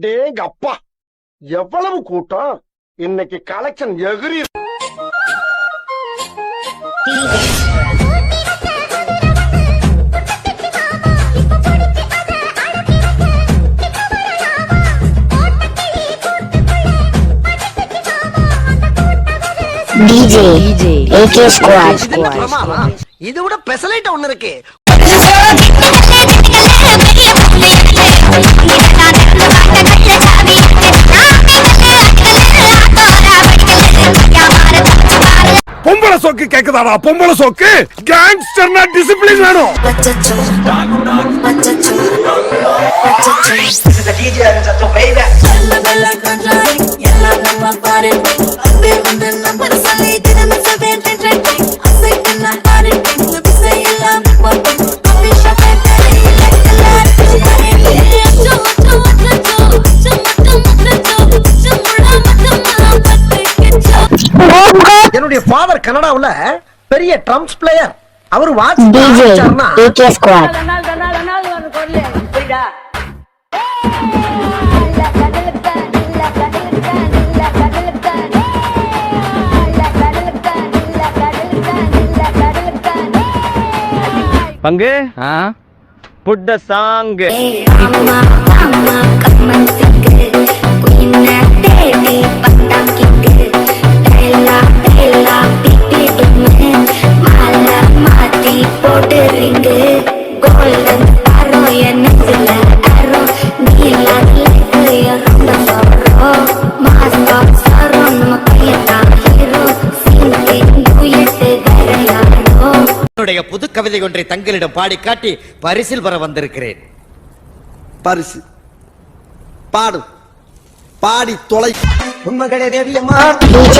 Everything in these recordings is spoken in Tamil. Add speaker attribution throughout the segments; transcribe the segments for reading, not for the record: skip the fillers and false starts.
Speaker 1: டேங்க அப்பா, எவ்வளவு கூட்டம்! இன்னைக்கு கலெக்ஷன் எகிரி.
Speaker 2: DJ AK Squad.
Speaker 3: இது விட பெசலைட் ஒண்ணு இருக்கு.
Speaker 4: பொம்பளை சோக்கு கேக்குதாடா? பொம்பளை சோக்கு கேங்ஸ்டர்னா டிசிப்ளின் வேணும்.
Speaker 3: என்னுடைய ஃபாதர் கனடாவுல பெரிய ட்ரம்ஸ் பிளேயர். அவர் வாட்ச்
Speaker 2: DJ AK Squad.
Speaker 5: பங்கு put the song.
Speaker 3: என்னுடைய புது கவிதை ஒன்றை தங்களிடம் பாடி காட்டி பரிசில் பெற வந்திருக்கிறேன். பரிசு பாடு, பாடி தொலை. உண்மைகளே தேவியம்மா.
Speaker 2: DJ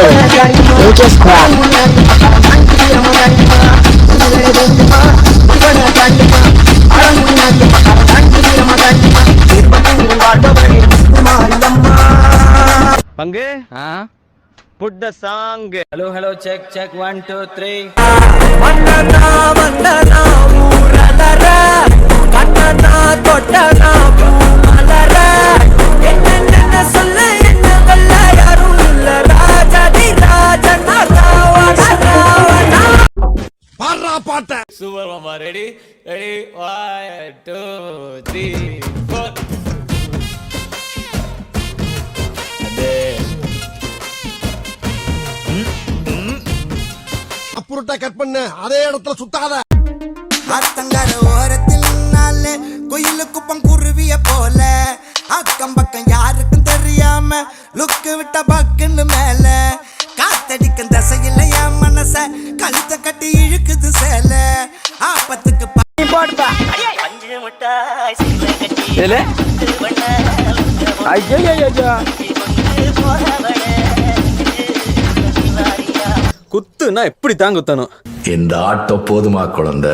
Speaker 2: AK Squad.
Speaker 5: பங்கு put the song.
Speaker 6: Hello, check 1 2 3.
Speaker 7: மன்னனா மன்னனா ஊரலர கண்ணனா தொட்டனா பூமலர என்ன சொல்ல என்ன வல்ல யாரும் இல்ல ராஜதி ராஜனா ராவணா
Speaker 4: பாடுறா பாட்ட.
Speaker 6: Super mama, ready 1 2 3 4.
Speaker 4: அப்புறட்டா கட் பண்ணு, அதே இடத்துல சுத்தாத.
Speaker 7: ஆத்தங்கர ஓரத்தில் நாளே கோயிலு குப்பம் குருவிய போல அக்கம் பக்கம் யாருக்கும் தெரியாம லுக்கு விட்ட பக்குன்னு மேல காத்தடிக்கும் தசையில என் மனச கழுத்த கட்டி இழுக்குது சேல ஆப்பத்துக்கு
Speaker 8: குத்துனா எப்படி தான் குத்தணும்?
Speaker 9: இந்த ஆட்டோ போதுமா குழந்தை?